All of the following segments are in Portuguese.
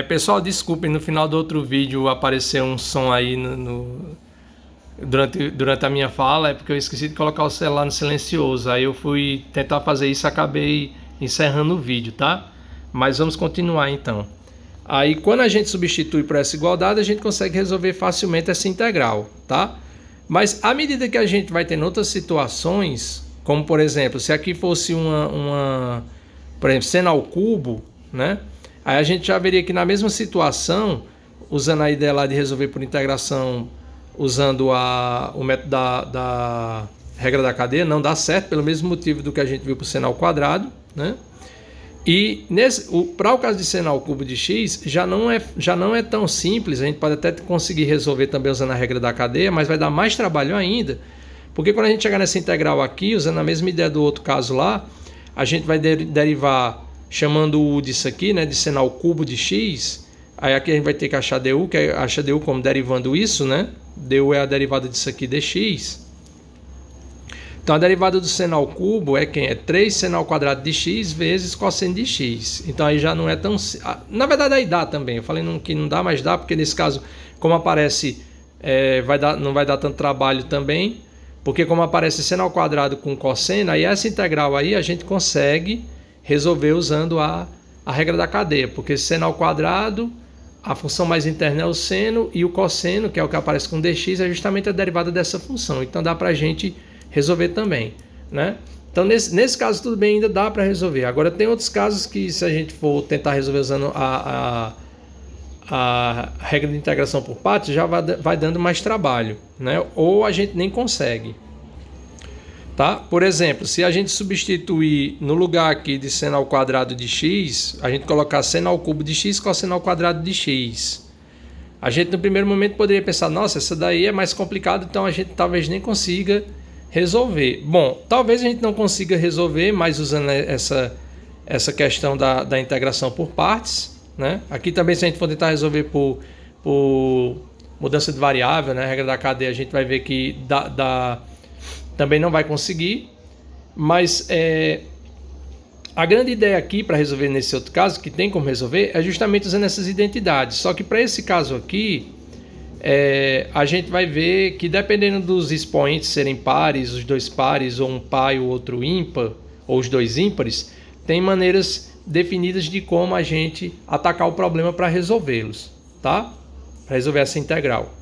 Pessoal, desculpem, no final do outro vídeo apareceu um som aí durante a minha fala, é porque eu esqueci de colocar o celular no silencioso. Aí eu fui tentar fazer isso e acabei encerrando o vídeo, tá? Mas vamos continuar então. Aí quando a gente substitui por essa igualdade, a gente consegue resolver facilmente essa integral, tá? Mas à medida que a gente vai tendo outras situações, como por exemplo, se aqui fosse por exemplo, seno ao cubo, né? Aí a gente já veria que na mesma situação, usando a ideia lá de resolver por integração, usando o método da regra da cadeia, não dá certo, pelo mesmo motivo do que a gente viu para o seno ao quadrado, né? E para o caso de seno ao cubo de x, já não é tão simples, a gente pode até conseguir resolver também usando a regra da cadeia, mas vai dar mais trabalho ainda, porque quando a gente chegar nessa integral aqui, usando a mesma ideia do outro caso lá, a gente vai derivar chamando disso aqui, né, de seno ao cubo de x, aí aqui a gente vai ter que achar du, que é achar du como derivando isso, né? Du é a derivada disso aqui, dx. Então a derivada do seno ao cubo é quem? É 3 seno ao quadrado de x vezes cosseno de x. Então aí já não é tão... Na verdade aí dá também, eu falei que não dá, mas dá, porque nesse caso, como aparece, não vai dar tanto trabalho também, porque como aparece seno ao quadrado com cosseno, aí essa integral aí a gente consegue resolver usando a regra da cadeia, porque seno ao quadrado, a função mais interna é o seno, e o cosseno, que é o que aparece com dx, é justamente a derivada dessa função. Então dá para a gente resolver também, né? Então nesse caso tudo bem, ainda dá para resolver. Agora tem outros casos que, se a gente for tentar resolver usando a regra de integração por partes, já vai dando mais trabalho, né? Ou a gente nem consegue. Tá? Por exemplo, se a gente substituir no lugar aqui de seno ao quadrado de x, a gente colocar seno ao cubo de x cosseno ao quadrado de x. A gente no primeiro momento poderia pensar, nossa, essa daí é mais complicado, então a gente talvez nem consiga resolver. Bom, talvez a gente não consiga resolver, mas usando essa questão da integração por partes, né? Aqui também, se a gente for tentar resolver por mudança de variável, né? A regra da cadeia, a gente vai ver que também não vai conseguir, mas a grande ideia aqui para resolver nesse outro caso, que tem como resolver, é justamente usando essas identidades. Só que para esse caso aqui, a gente vai ver que dependendo dos expoentes serem pares, os dois pares, ou um par e o outro ímpar, ou os dois ímpares, tem maneiras definidas de como a gente atacar o problema para resolvê-los, tá? Para resolver essa integral.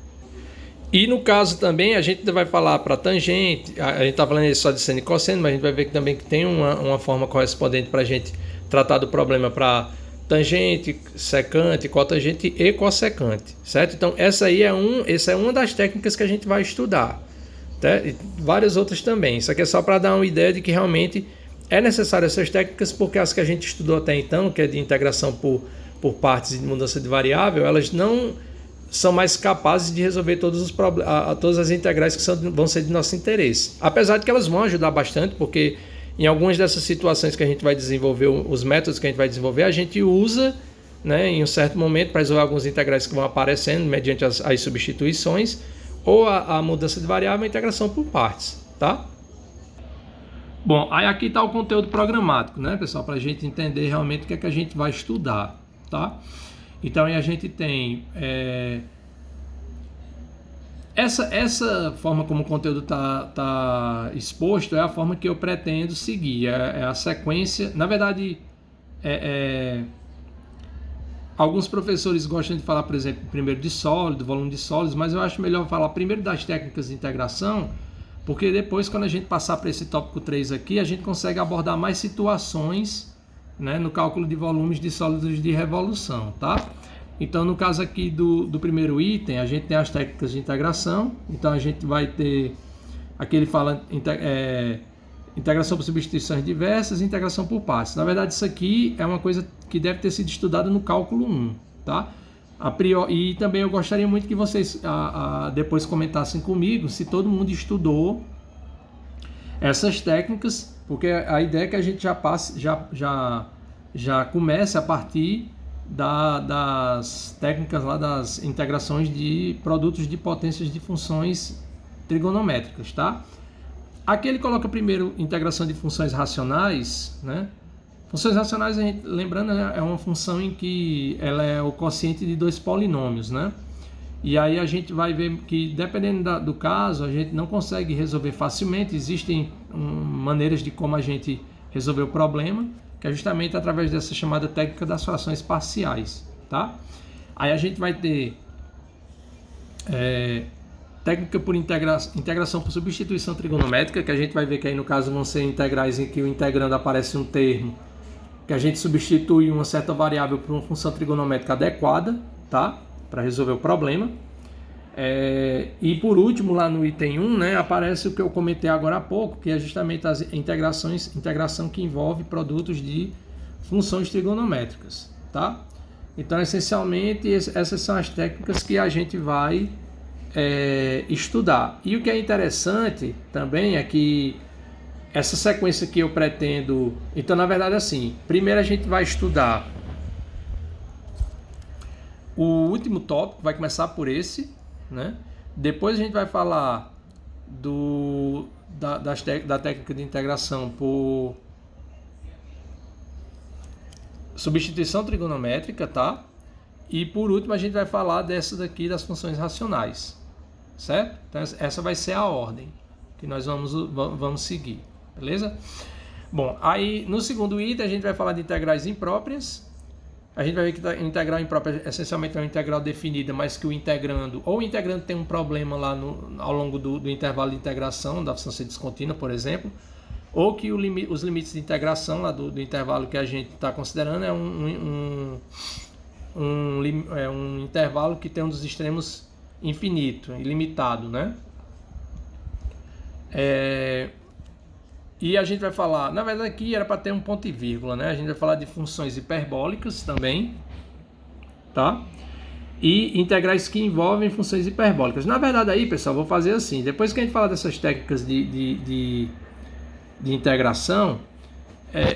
E no caso também, a gente vai falar para tangente, a gente está falando só de seno e cosseno, mas a gente vai ver que também que tem uma forma correspondente para a gente tratar do problema para tangente, secante, cotangente e cossecante, certo? Então essa é uma das técnicas que a gente vai estudar, tá? E várias outras também. Isso aqui é só para dar uma ideia de que realmente é necessário essas técnicas, porque as que a gente estudou até então, que é de integração por partes e de mudança de variável, elas não são mais capazes de resolver todas as integrais que vão ser de nosso interesse. Apesar de que elas vão ajudar bastante, porque em algumas dessas situações que a gente vai desenvolver, os métodos que a gente vai desenvolver, a gente usa, né, em um certo momento para resolver alguns integrais que vão aparecendo mediante as substituições, ou a mudança de variável, a integração por partes, tá? Bom, aí aqui está o conteúdo programático, né, pessoal, para a gente entender realmente o que é que a gente vai estudar, tá? Então aí a gente tem essa forma como o conteúdo está exposto, é a forma que eu pretendo seguir, é a sequência. Na verdade, alguns professores gostam de falar, por exemplo, primeiro de sólido, volume de sólidos, mas eu acho melhor falar primeiro das técnicas de integração, porque depois, quando a gente passar para esse tópico 3 aqui, a gente consegue abordar mais situações, né, no cálculo de volumes de sólidos de revolução, tá? Então, no caso aqui do primeiro item, a gente tem as técnicas de integração. Então, a gente vai ter... Aqui ele fala integração por substituições diversas e integração por partes. Na verdade, isso aqui é uma coisa que deve ter sido estudada no cálculo 1, tá? E também eu gostaria muito que vocês depois comentassem comigo se todo mundo estudou essas técnicas, porque a ideia é que a gente já comece a partir das técnicas lá das integrações de produtos de potências de funções trigonométricas, tá? Aqui ele coloca primeiro integração de funções racionais, né? Funções racionais, lembrando, é uma função em que ela é o quociente de dois polinômios, né? E aí a gente vai ver que, dependendo do caso, a gente não consegue resolver facilmente. Existem maneiras de como a gente resolver o problema, que é justamente através dessa chamada técnica das frações parciais, tá? Aí a gente vai ter técnica por integração por substituição trigonométrica, que a gente vai ver que aí no caso vão ser integrais em que o integrando aparece um termo, que a gente substitui uma certa variável por uma função trigonométrica adequada, tá? Para resolver o problema. E por último, lá no item 1, né, aparece o que eu comentei agora há pouco, que é justamente a integração que envolve produtos de funções trigonométricas, tá? Então, essencialmente, essas são as técnicas que a gente vai estudar. E o que é interessante também é que essa sequência que eu pretendo... Então, na verdade, assim, primeiro a gente vai estudar o último tópico, vai começar por esse, né? Depois a gente vai falar da técnica de integração por substituição trigonométrica, tá? E por último a gente vai falar dessa daqui das funções racionais, certo? Então essa vai ser a ordem que nós vamos seguir, beleza? Bom, aí no segundo item a gente vai falar de integrais impróprias. A gente vai ver que a integral imprópria essencialmente é uma integral definida, mas que o integrando tem um problema lá ao longo do intervalo de integração da função ser descontínua, por exemplo, ou que os limites de integração lá do intervalo que a gente está considerando é um intervalo que tem um dos extremos infinito, ilimitado, né? E a gente vai falar, na verdade aqui era para ter um ponto e vírgula, né? A gente vai falar de funções hiperbólicas também, tá? E integrais que envolvem funções hiperbólicas. Na verdade aí, pessoal, vou fazer assim, depois que a gente falar dessas técnicas de integração,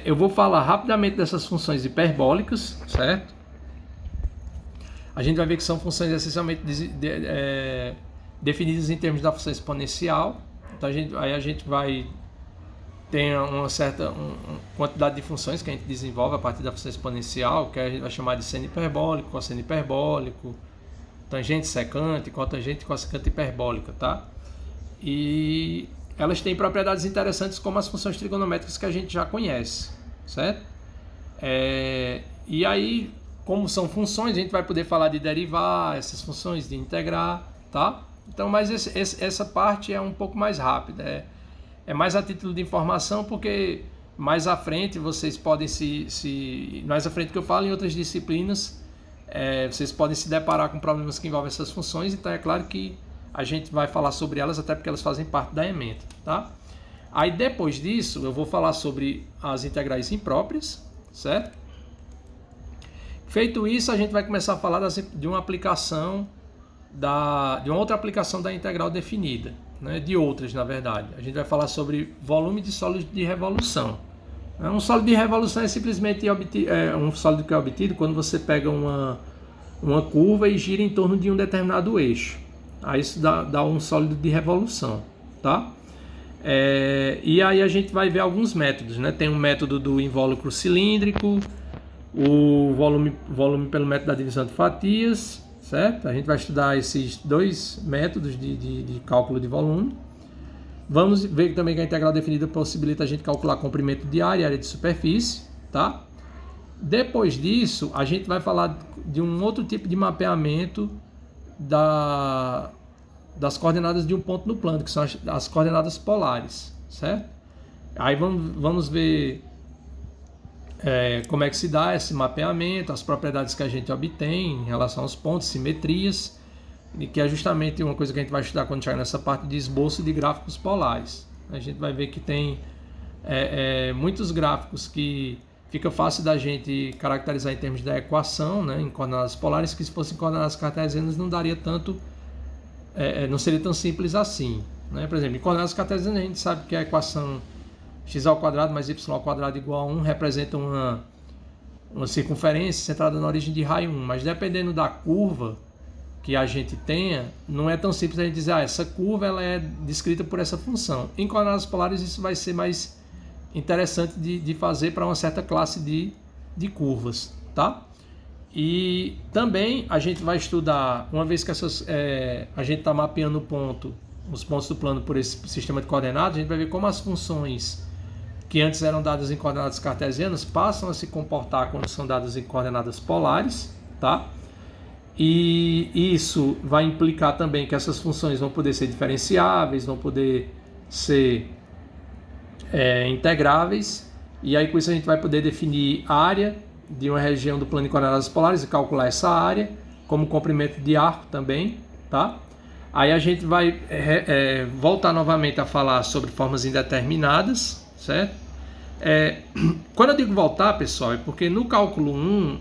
eu vou falar rapidamente dessas funções hiperbólicas, certo? A gente vai ver que são funções essencialmente definidas em termos da função exponencial. Então a gente vai ter uma certa quantidade de funções que a gente desenvolve a partir da função exponencial, que a gente vai chamar de seno hiperbólico, cosseno hiperbólico, tangente secante, cotangente e cossecante hiperbólica, tá? E elas têm propriedades interessantes como as funções trigonométricas que a gente já conhece, certo? E aí, como são funções, a gente vai poder falar de derivar essas funções, de integrar, tá? Então, mas essa parte é um pouco mais rápida, é mais a título de informação, porque mais à frente vocês podem mais à frente que eu falo em outras disciplinas, vocês podem se deparar com problemas que envolvem essas funções, então é claro que a gente vai falar sobre elas, até porque elas fazem parte da ementa, tá? Aí depois disso eu vou falar sobre as integrais impróprias, certo? Feito isso, a gente vai começar a falar de uma aplicação de uma outra aplicação da integral definida, né? De outras, na verdade. A gente vai falar sobre volume de sólido de revolução. Um sólido de revolução é simplesmente um sólido que é obtido quando você pega uma curva e gira em torno de um determinado eixo. Aí isso dá um sólido de revolução, tá? E aí a gente vai ver alguns métodos, né? Tem um método do invólucro cilíndrico, o volume pelo método da divisão de fatias, certo? A gente vai estudar esses dois métodos de cálculo de volume. Vamos ver também que a integral definida possibilita a gente calcular comprimento de área e área de superfície, tá? Depois disso, a gente vai falar de um outro tipo de mapeamento das coordenadas de um ponto no plano, que são as coordenadas polares, certo? Aí vamos ver como é que se dá esse mapeamento, as propriedades que a gente obtém em relação aos pontos, simetrias, e que é justamente uma coisa que a gente vai estudar quando chegar nessa parte de esboço de gráficos polares. A gente vai ver que tem muitos gráficos que fica fácil da gente caracterizar em termos da equação, né, em coordenadas polares, que se fossem coordenadas cartesianas não daria tanto, não seria tão simples assim, né? Por exemplo, em coordenadas cartesianas a gente sabe que a equação x² mais y² igual a 1 representa uma circunferência centrada na origem de raio 1, mas dependendo da curva que a gente tenha, não é tão simples a gente dizer, essa curva ela é descrita por essa função. Em coordenadas polares isso vai ser mais interessante de fazer para uma certa classe de curvas, tá? E também a gente vai estudar, uma vez que a gente está mapeando os pontos do plano por esse sistema de coordenadas, a gente vai ver como as funções que antes eram dadas em coordenadas cartesianas passam a se comportar quando são dadas em coordenadas polares, tá? E isso vai implicar também que essas funções vão poder ser diferenciáveis, vão poder ser integráveis, e aí com isso a gente vai poder definir a área de uma região do plano de coordenadas polares e calcular essa área como comprimento de arco também, tá? Aí a gente vai voltar novamente a falar sobre formas indeterminadas, certo? Quando eu digo voltar, pessoal, é porque no cálculo 1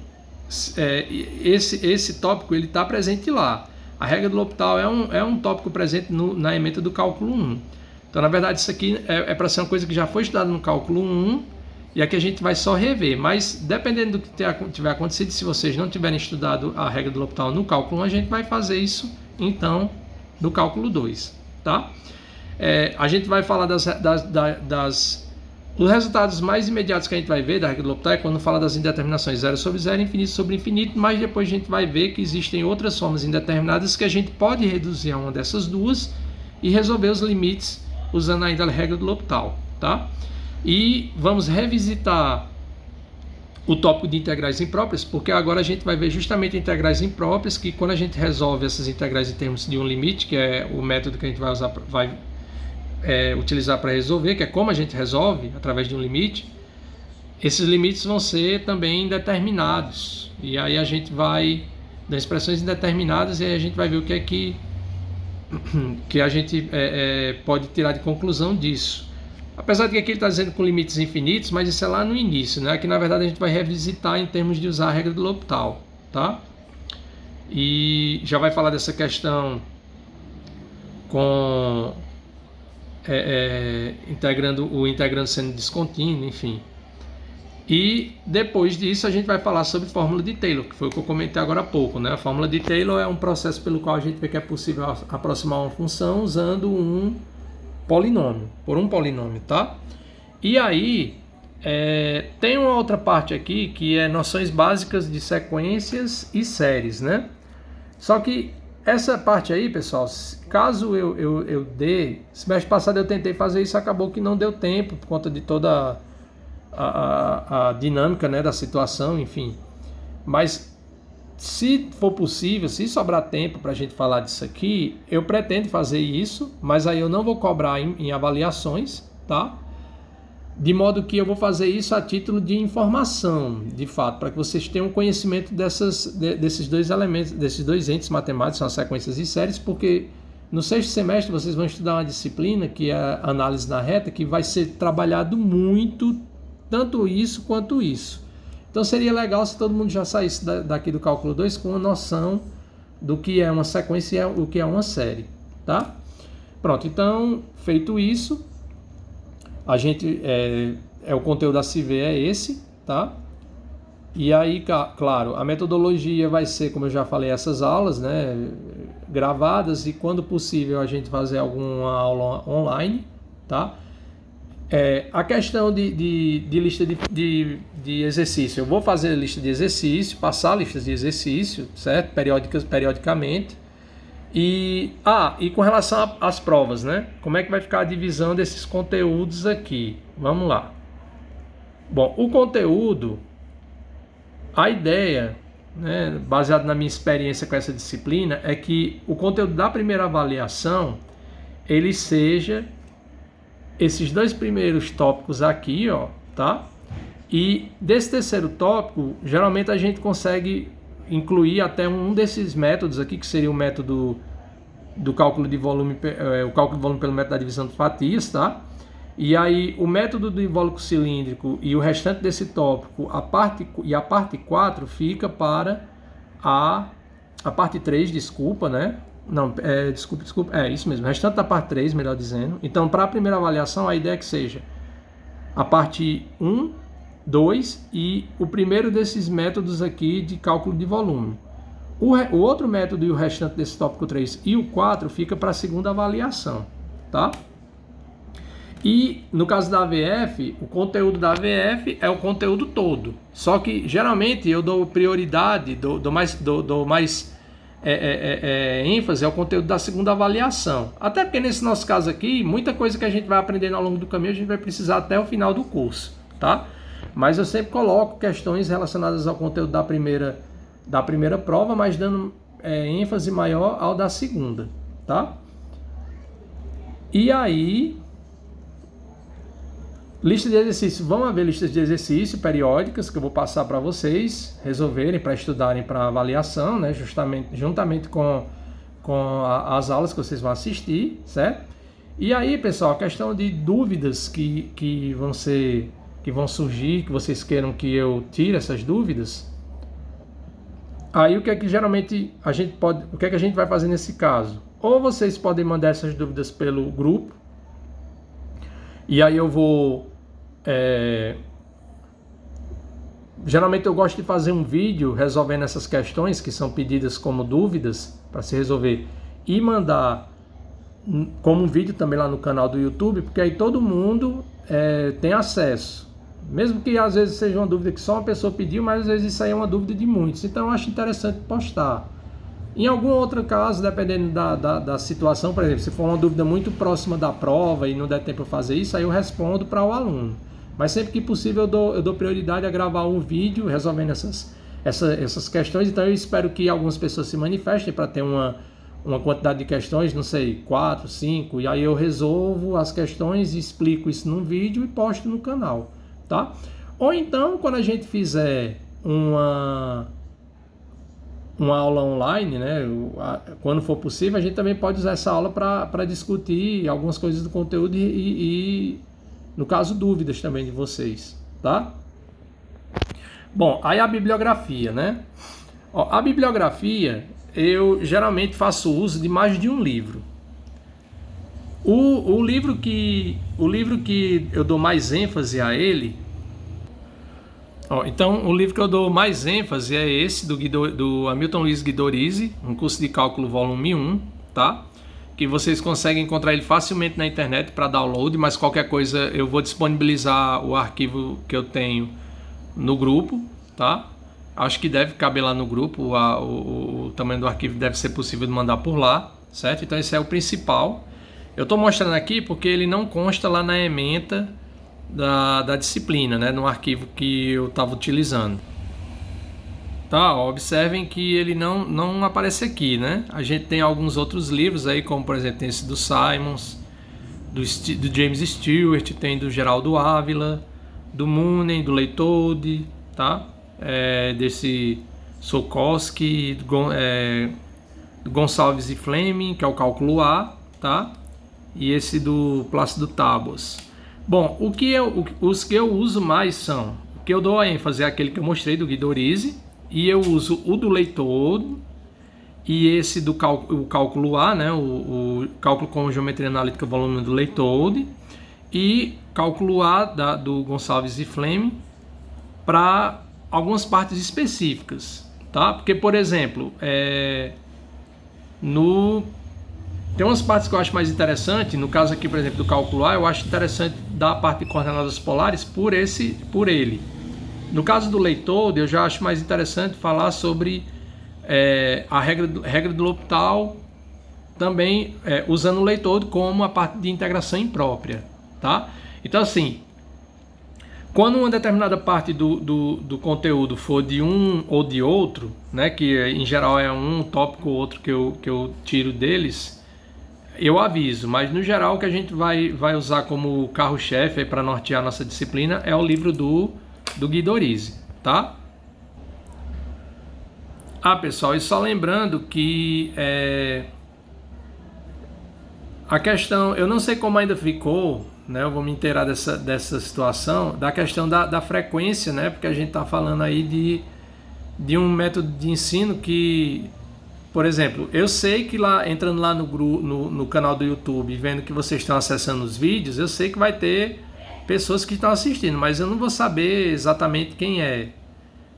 esse tópico ele está presente lá. A regra do L'Hopital é um tópico presente na ementa do cálculo 1. Então, na verdade, isso aqui é para ser uma coisa que já foi estudada no cálculo 1 e aqui a gente vai só rever. Mas, dependendo do que tiver acontecido, se vocês não tiverem estudado a regra do L'Hopital no cálculo 1, a gente vai fazer isso, então, no cálculo 2, tá? A gente vai falar os resultados mais imediatos que a gente vai ver da regra do L'Hopital é quando fala das indeterminações 0 sobre 0, infinito sobre infinito, mas depois a gente vai ver que existem outras formas indeterminadas que a gente pode reduzir a uma dessas duas e resolver os limites usando ainda a regra do L'Hopital, tá? E vamos revisitar o tópico de integrais impróprias, porque agora a gente vai ver justamente integrais impróprias, que quando a gente resolve essas integrais em termos de um limite, que é o método que a gente vai utilizar para resolver, que é como a gente resolve através de um limite, esses limites vão ser também indeterminados. E aí a gente vai dar expressões indeterminadas e aí a gente vai ver o que é que a gente pode tirar de conclusão disso. Apesar de que aqui ele está dizendo com limites infinitos, mas isso é lá no início, né? Que na verdade a gente vai revisitar em termos de usar a regra do L'Hopital, tá? E já vai falar dessa questão com o integrando sendo descontínuo, enfim. E depois disso a gente vai falar sobre fórmula de Taylor, que foi o que eu comentei agora há pouco, né? A fórmula de Taylor é um processo pelo qual a gente vê que é possível aproximar uma função usando um polinômio, tá? E aí tem uma outra parte aqui que é noções básicas de sequências e séries, né? Só que essa parte aí, pessoal, caso eu dê... Semestre passado eu tentei fazer isso, acabou que não deu tempo por conta de toda a dinâmica, né, da situação, enfim. Mas se for possível, se sobrar tempo para a gente falar disso aqui, eu pretendo fazer isso, mas aí eu não vou cobrar em avaliações, tá? De modo que eu vou fazer isso a título de informação, de fato, para que vocês tenham conhecimento desses dois elementos, desses dois entes matemáticos, são as sequências e séries, porque no sexto semestre vocês vão estudar uma disciplina que é a análise na reta, que vai ser trabalhado muito, tanto isso quanto isso. Então seria legal se todo mundo já saísse daqui do cálculo 2 com uma noção do que é uma sequência e o que é uma série, tá? Pronto, então, feito isso, a gente, o conteúdo a se ver é esse, tá? E aí, claro, a metodologia vai ser, como eu já falei, essas aulas, né, gravadas, e quando possível a gente fazer alguma aula online, tá? A questão de lista de exercício, eu vou fazer a lista de exercício, passar listas de exercício, certo? Periodicamente. E com relação às provas, né? Como é que vai ficar a divisão desses conteúdos aqui? Vamos lá. Bom, o conteúdo, a ideia, né, baseado na minha experiência com essa disciplina, é que o conteúdo da primeira avaliação, ele seja esses dois primeiros tópicos aqui, ó, tá? E desse terceiro tópico, geralmente a gente consegue incluir até um desses métodos aqui, que seria o método do cálculo de volume, o cálculo de volume pelo método da divisão de fatias, tá? E aí o método do invólucro cilíndrico e o restante desse tópico, a parte 4 fica para a parte 3, desculpa, né? Não, desculpa, isso mesmo, o restante da parte 3, melhor dizendo. Então, para a primeira avaliação, a ideia é que seja a parte 1, 2 e o primeiro desses métodos aqui de cálculo de volume. O outro método e o restante desse tópico 3 e o 4 fica para a segunda avaliação, tá? E no caso da AVF, o conteúdo da AVF é o conteúdo todo. Só que geralmente eu dou prioridade, dou mais ênfase ao conteúdo da segunda avaliação. Até porque nesse nosso caso aqui, muita coisa que a gente vai aprendendo ao longo do caminho, a gente vai precisar até o final do curso, tá? Mas eu sempre coloco questões relacionadas ao conteúdo da primeira prova, mas dando ênfase maior ao da segunda, tá? E aí, lista de exercícios, vão haver listas de exercício periódicas que eu vou passar para vocês resolverem, para estudarem para avaliação, né? Juntamente com as aulas que vocês vão assistir, certo? E aí, pessoal, a questão de dúvidas que vão surgir, que vocês queiram que eu tire essas dúvidas, aí o que é que geralmente o que é que a gente vai fazer nesse caso? Ou vocês podem mandar essas dúvidas pelo grupo, e aí eu vou geralmente eu gosto de fazer um vídeo resolvendo essas questões que são pedidas como dúvidas para se resolver e mandar como um vídeo também lá no canal do YouTube, porque aí todo mundo tem acesso. Mesmo que às vezes seja uma dúvida que só uma pessoa pediu, mas às vezes isso aí é uma dúvida de muitos. Então eu acho interessante postar. Em algum outro caso, dependendo da situação, por exemplo, se for uma dúvida muito próxima da prova e não der tempo de fazer isso, aí eu respondo para o aluno. Mas sempre que possível eu dou prioridade a gravar um vídeo resolvendo essas questões. Então eu espero que algumas pessoas se manifestem para ter uma quantidade de questões, não sei, 4, 5, e aí eu resolvo as questões e explico isso num vídeo e posto no canal, tá? Ou então, quando a gente fizer uma aula online, né, quando for possível, a gente também pode usar essa aula para discutir algumas coisas do conteúdo e, no caso, dúvidas também de vocês, tá? Bom, aí a bibliografia, né? Ó, a bibliografia, eu geralmente faço uso de mais de um livro. O livro que eu dou mais ênfase a ele, então o livro que eu dou mais ênfase é esse do Hamilton Luiz Guidorizi, um curso de cálculo volume 1, tá? Que vocês conseguem encontrar ele facilmente na internet para download, mas qualquer coisa eu vou disponibilizar o arquivo que eu tenho no grupo, tá? Acho que deve caber lá no grupo, o tamanho do arquivo deve ser possível de mandar por lá, certo? Então esse é o principal. Eu estou mostrando aqui porque ele não consta lá na ementa da disciplina, né? No arquivo que eu estava utilizando. Tá, observem que ele não aparece aqui, né? A gente tem alguns outros livros aí, como por exemplo tem esse do Simons, do James Stewart, tem do Geraldo Ávila, do Moonen, do Leitold, tá? Desse Sokowski, do Gonçalves e Fleming, que é o cálculo A, tá? E esse do Plácido Tábuas. Bom, os que eu uso mais são, o que eu dou a ênfase é aquele que eu mostrei do Guidorizi, e eu uso o do Leitold e esse do cálculo A, né? O cálculo com geometria analítica volume do Leitold e cálculo A do Gonçalves e Fleming para algumas partes específicas, tá? Porque, por exemplo, tem umas partes que eu acho mais interessante, no caso aqui, por exemplo, do cálculo A, eu acho interessante da parte de coordenadas polares por ele. No caso do Leitold, eu já acho mais interessante falar sobre a regra do L'Hopital, também usando o Leitold como a parte de integração imprópria, tá? Então, assim, quando uma determinada parte do conteúdo for de um ou de outro, né, que em geral é um tópico ou outro que eu tiro deles, eu aviso, mas no geral o que a gente vai usar como carro-chefe para nortear a nossa disciplina é o livro do Guidorizi, tá? Pessoal, e só lembrando que a questão, eu não sei como ainda ficou, né? Eu vou me inteirar dessa situação, da questão da frequência, né? Porque a gente está falando aí de um método de ensino que, por exemplo, eu sei que lá, entrando lá no canal do YouTube, vendo que vocês estão acessando os vídeos, eu sei que vai ter pessoas que estão assistindo, mas eu não vou saber exatamente quem é,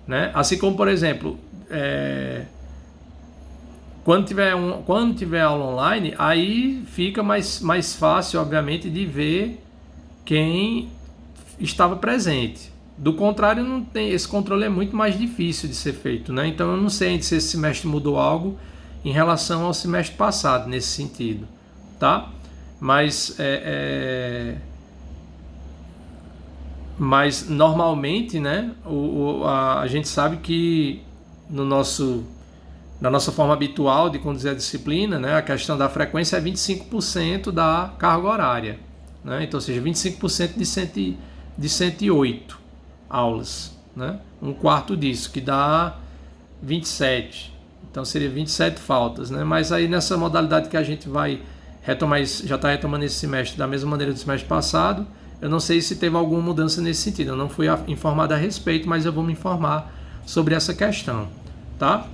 né? Assim como, por exemplo, quando tiver aula online, aí fica mais fácil, obviamente, de ver quem estava presente. Do contrário, não tem, esse controle é muito mais difícil de ser feito, né? Então eu não sei ainda se esse semestre mudou algo em relação ao semestre passado nesse sentido, tá? Mas mas normalmente, né, a gente sabe que na nossa forma habitual de conduzir a disciplina, né, a questão da frequência é 25% da carga horária, né? Então, ou seja, 25% de 108 aulas, né? Um quarto disso, que dá 27. Então seria 27 faltas, né? Mas aí nessa modalidade que a gente vai retomar, já está retomando esse semestre da mesma maneira do semestre passado, eu não sei se teve alguma mudança nesse sentido. Eu não fui informado a respeito, mas eu vou me informar sobre essa questão, tá?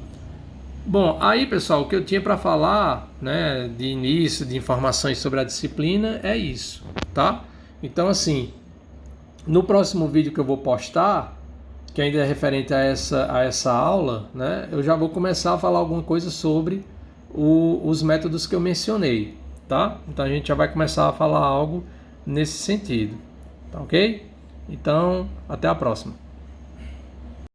Bom, aí pessoal, o que eu tinha para falar, né, de início, de informações sobre a disciplina é isso, tá? Então assim, no próximo vídeo que eu vou postar, que ainda é referente a essa aula, né, eu já vou começar a falar alguma coisa sobre os métodos que eu mencionei, tá? Então a gente já vai começar a falar algo nesse sentido, tá ok? Então, até a próxima.